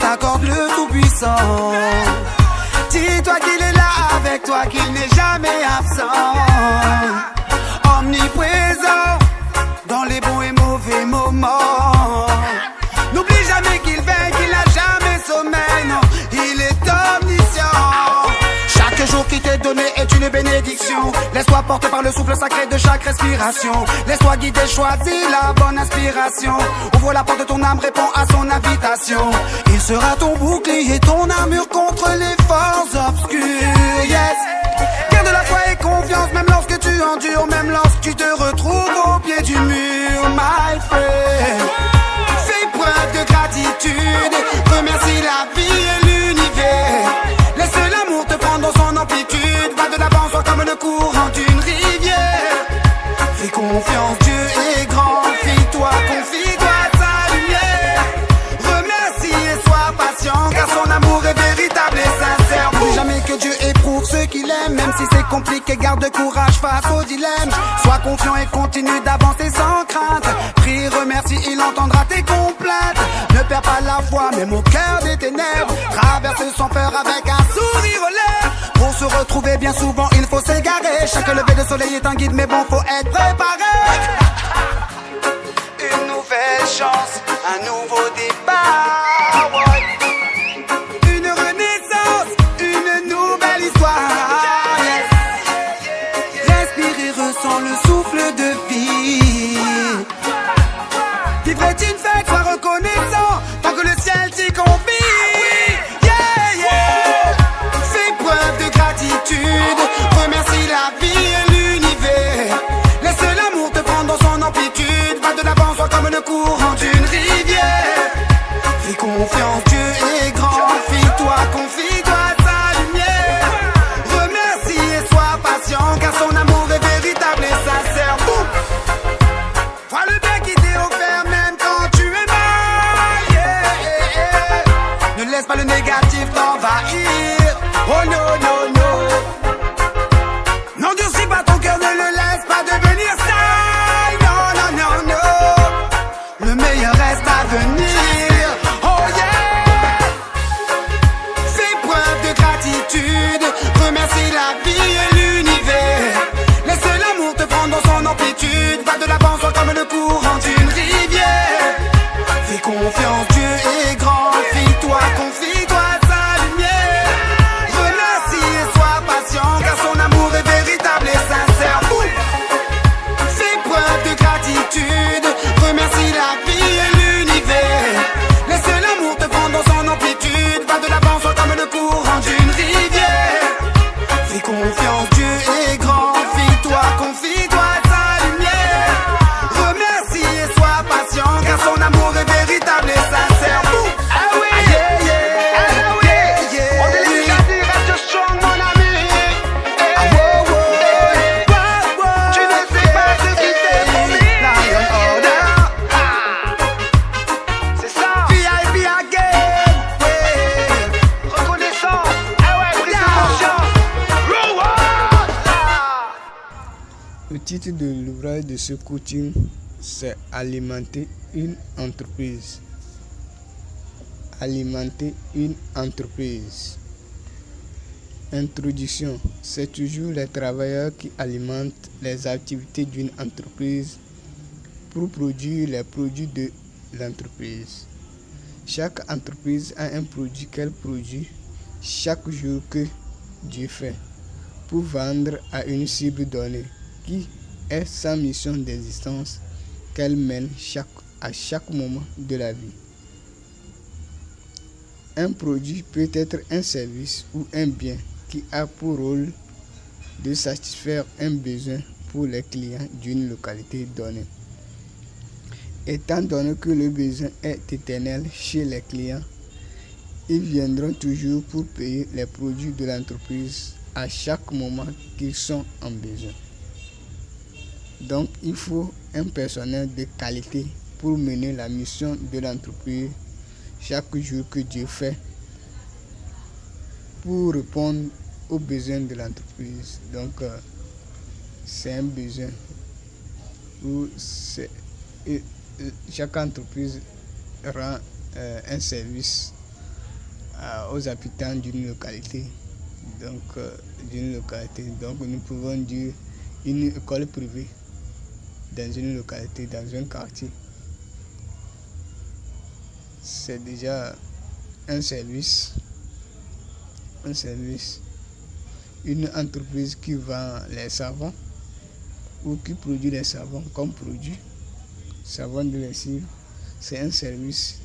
t'accorde le tout-puissant. Dis-toi qu'il est là avec toi, qu'il n'est jamais absent. Omniprésent dans les bons et mauvais moments. N'oublie jamais qu'il veille, qu'il n'a jamais sommeil, non, il est omniscient. Chaque jour qui t'est donné est une bénédiction. Laisse-toi porter par le souffle sacré de chaque respiration. Laisse-toi guider, choisis la bonne inspiration. Ouvre la porte de ton âme, réponds à son invitation. Il sera ton bouclier, ton armure contre les forces obscures, yes. Garde la foi et confiance, même lorsque tu endures, même lorsque tu te retrouves au pied du mur, my friend. Fais preuve de gratitude, remercie la vie et l'univers. Laisse l'amour te prendre dans son amplitude. Va de l'avant, sois comme le courant d'une rivière. Fais confiance, Dieu est grand. Fie-toi, confie-toi à sa lumière. Remercie et sois patient, car son amour est véritable et sincère. N'oublie jamais que Dieu éprouve ceux qu'il aime. Même si c'est compliqué, garde courage face au dilemme. Sois confiant et continue d'avancer sans crainte. Prie, remercie, il entendra tes complaintes. Ne perds pas la foi, même au cœur des ténèbres. Traverse sans peur avec un sourire aux lèvres. Pour se retrouver bien souvent, il faut s'égarer. Chaque lever de soleil est un guide, mais bon, faut être préparé. Une nouvelle chance, un nouveau départ, ouais. Une renaissance, une nouvelle histoire, yes. Respire et ressens le souffle de vie. Vivre est une fête, sois reconnaissant, tant que le ciel t'y confie. Yeah, yeah. Fais preuve de gratitude, remercie la vie et l'univers. Laisse l'amour te prendre dans son amplitude. Va de l'avant, sois comme le courant d'une rivière. Fais confiance, Dieu est grand. Fie-toi, confie-toi à sa lumière. Remercie et sois patient, car son amour est véritable et sincère. Boum. Vois le bien qui t'est offert même quand tu es mal, yeah. Ne laisse pas le négatif t'envahir. Oh no, no, no. N'endurcis pas ton cœur, ne le laisse pas devenir sale. Non, non, non, non. Le meilleur reste à venir. Oh yeah. Fais preuve de gratitude, remercie la vie et l'univers. Laisse l'amour te prendre dans son amplitude. Va de l'avant, sois comme le courant d'une rivière. Fais confiance, Dieu est grand. Fie-toi, confie-toi à sa lumière. Remercie et sois patient, car son amour est véritable et sincère. Boum. Fais preuve de gratitude, remercie la vie et l'univers. Laisse l'amour te prendre dans son amplitude. Va de l'avant, sois comme le courant d'une rivière. Fais confiance, Dieu est grand. Fie-toi, confie-toi à sa lumière. Remercie et sois patient, car son amour est véritable et sincère. Boum. Ah oui, Yeah, yeah. ah oui, Yeah, yeah. on te laisse grandir, reste strong mon ami. Ah, wow, wow. Tu ne sais pas ce qui t'est promis. Lion Order. C'est ça, VIP again. Yeah. reconnaissance, ah ouais, prise de conscience. Reward. Le titre de l'ouvrage de ce coaching, c'est Alimenter une entreprise. Alimenter une entreprise. Introduction. C'est toujours les travailleurs qui alimentent les activités d'une entreprise pour produire les produits de l'entreprise. Chaque entreprise a un produit qu'elle produit chaque jour que Dieu fait pour vendre à une cible donnée qui est sa mission d'existence qu'elle mène à chaque moment de la vie. Un produit peut être un service ou un bien qui a pour rôle de satisfaire un besoin pour les clients d'une localité donnée. Étant donné que le besoin est éternel chez les clients, ils viendront toujours pour payer les produits de l'entreprise à chaque moment qu'ils sont en besoin. Donc, il faut un personnel de qualité pour mener la mission de l'entreprise chaque jour que Dieu fait pour répondre aux besoins de l'entreprise. Donc, c'est un besoin où chaque entreprise rend un service aux habitants d'une localité. Donc, nous pouvons dire une école privée dans une localité, dans un quartier. C'est déjà un service. Une entreprise qui vend les savons ou qui produit les savons comme produit, savon de lessive, c'est un service.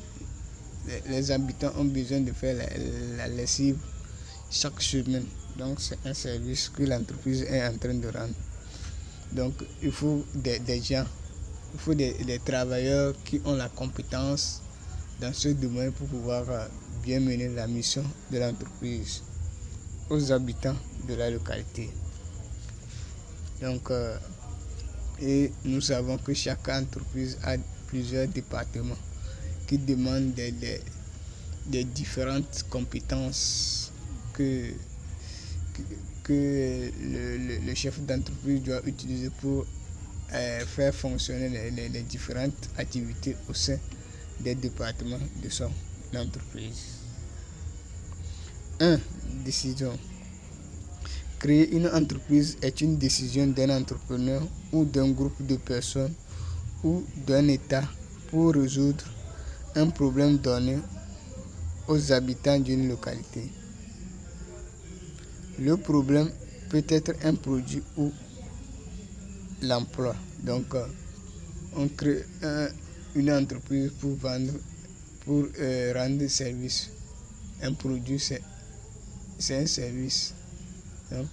Les habitants ont besoin de faire la lessive chaque semaine. Donc c'est un service que l'entreprise est en train de rendre. Donc il faut des gens, il faut des travailleurs qui ont la compétence dans ce domaine pour pouvoir bien mener la mission de l'entreprise aux habitants de la localité. Donc, et nous savons que chaque entreprise a plusieurs départements qui demandent des différentes compétences que le chef d'entreprise doit utiliser pour faire fonctionner les différentes activités au sein des départements de son entreprise. 1. Décision. Créer une entreprise est une décision d'un entrepreneur ou d'un groupe de personnes ou d'un État pour résoudre un problème donné aux habitants d'une localité. Le problème peut être un produit ou l'emploi. Donc, on crée une entreprise pour rendre service. Un produit, c'est un service. Donc,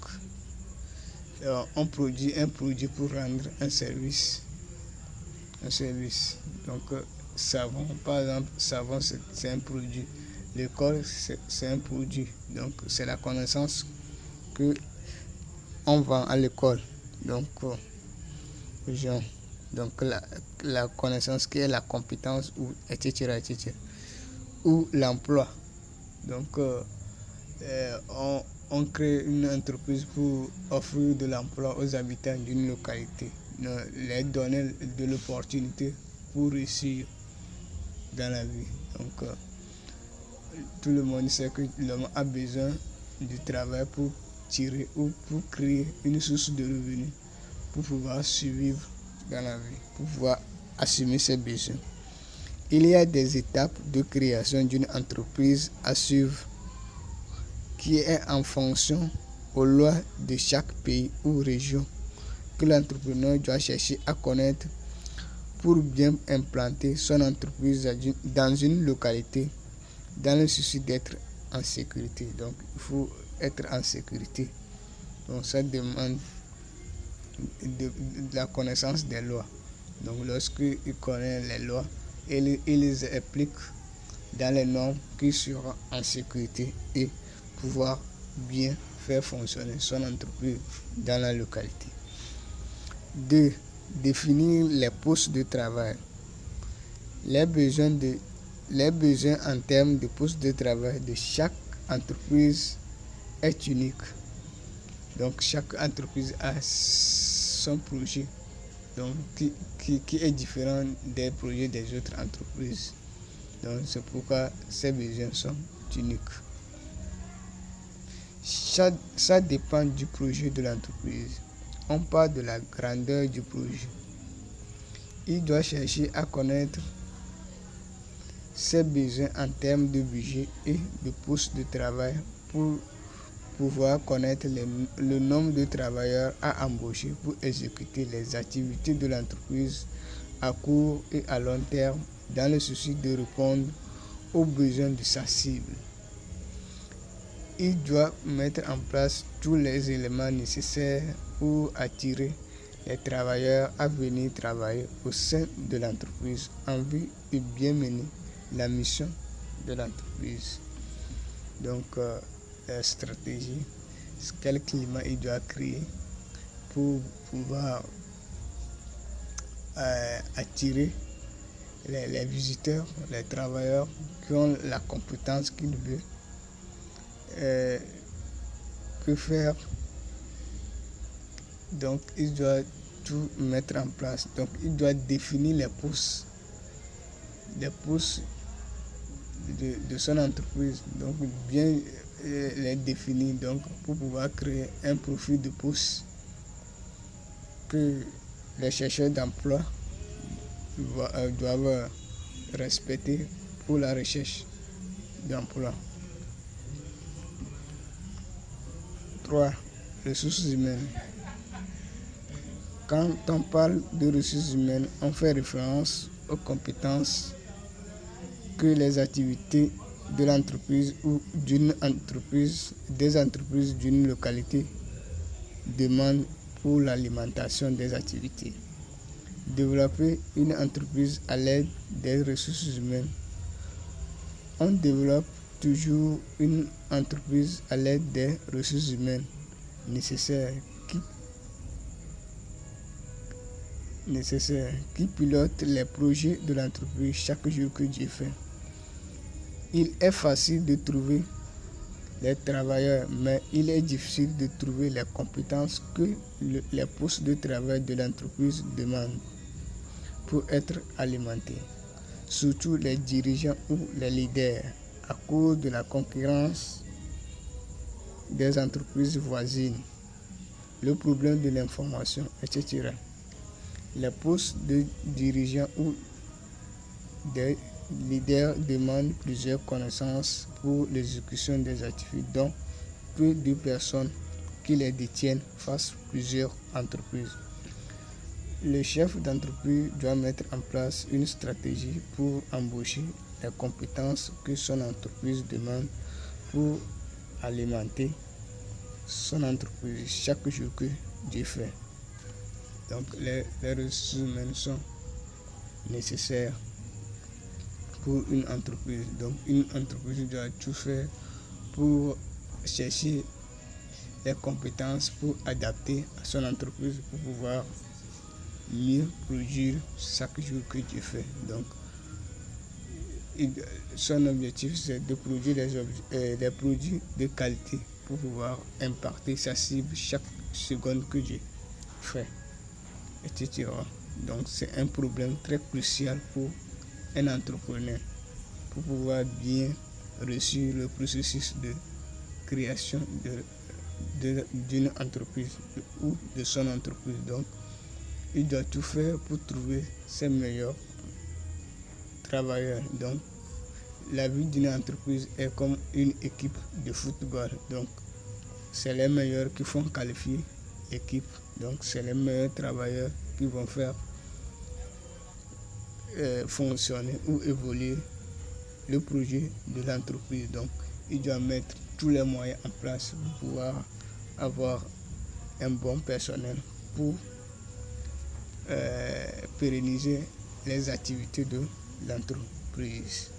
on produit un produit pour rendre un service. Donc, savon, par exemple, savon, c'est un produit. L'école, c'est un produit. Donc, c'est la connaissance que on vend à l'école. Donc, aux gens. Donc, la connaissance qui est la compétence, ou etc. Ou l'emploi. Donc, on crée une entreprise pour offrir de l'emploi aux habitants d'une localité, les donner de l'opportunité pour réussir dans la vie. Donc, tout le monde sait que l'homme a besoin du travail pour tirer ou pour créer une source de revenus pour pouvoir survivre dans la vie, pour pouvoir assumer ses besoins. Il y a des étapes de création d'une entreprise à suivre qui est en fonction aux lois de chaque pays ou région que l'entrepreneur doit chercher à connaître pour bien implanter son entreprise dans une localité dans le souci d'être en sécurité. Donc, il faut être en sécurité. Donc, ça demande de la connaissance des lois. Donc, lorsqu'il connaît les lois, il les applique dans les normes qui seront en sécurité et pouvoir bien faire fonctionner son entreprise dans la localité. 2. Définir les postes de travail. Les besoins en termes de postes de travail de chaque entreprise est unique. Donc chaque entreprise a son projet, donc qui est différent des projets des autres entreprises. Donc c'est pourquoi ces besoins sont uniques. Ça dépend du projet de l'entreprise. On parle de la grandeur du projet. Il doit chercher à connaître ses besoins en termes de budget et de postes de travail pour pouvoir connaître le nombre de travailleurs à embaucher pour exécuter les activités de l'entreprise à court et à long terme dans le souci de répondre aux besoins de sa cible. Il doit mettre en place tous les éléments nécessaires pour attirer les travailleurs à venir travailler au sein de l'entreprise en vue de bien mener la mission de l'entreprise. Donc, la stratégie, quel climat il doit créer pour pouvoir attirer les visiteurs, les travailleurs qui ont la compétence qu'il veut. Que faire? Donc il doit tout mettre en place. Donc il doit définir les postes de son entreprise, donc bien les définir, donc pour pouvoir créer un profil de poste que les chercheurs d'emploi doivent respecter pour la recherche d'emploi. 3. Ressources humaines. Quand on parle de ressources humaines, on fait référence aux compétences que les activités de l'entreprise ou d'une entreprise, des entreprises d'une localité demandent pour l'alimentation des activités. Développer une entreprise à l'aide des ressources humaines. On développe toujours une entreprise à l'aide des ressources humaines nécessaires qui pilotent les projets de l'entreprise chaque jour que Dieu fait. Il est facile de trouver les travailleurs, mais il est difficile de trouver les compétences que les postes de travail de l'entreprise demandent pour être alimentés. Surtout les dirigeants ou les leaders, à cause de la concurrence des entreprises voisines, le problème de l'information, etc. Les postes de dirigeants ou des leaders demandent plusieurs connaissances pour l'exécution des activités, dont peu de personnes qui les détiennent fassent plusieurs entreprises. Le chef d'entreprise doit mettre en place une stratégie pour embaucher les compétences que son entreprise demande pour alimenter son entreprise chaque jour que Dieu fait. Donc les ressources humaines sont nécessaires pour une entreprise. Donc une entreprise doit tout faire pour chercher les compétences pour adapter à son entreprise pour pouvoir mieux produire chaque jour que Dieu fait. Donc son objectif c'est de produire des produits de qualité pour pouvoir impacter sa cible chaque seconde que Dieu fait, etc. Donc c'est un problème très crucial pour un entrepreneur pour pouvoir bien réussir le processus de création d'une entreprise ou de son entreprise. Donc il doit tout faire pour trouver ses meilleurs travailleurs. Donc la vie d'une entreprise est comme une équipe de football. Donc c'est les meilleurs qui font qualifier l'équipe. Donc c'est les meilleurs travailleurs qui vont faire fonctionner ou évoluer le projet de l'entreprise. Donc il doit mettre tous les moyens en place pour pouvoir avoir un bon personnel pour pérenniser les activités de l'entreprise.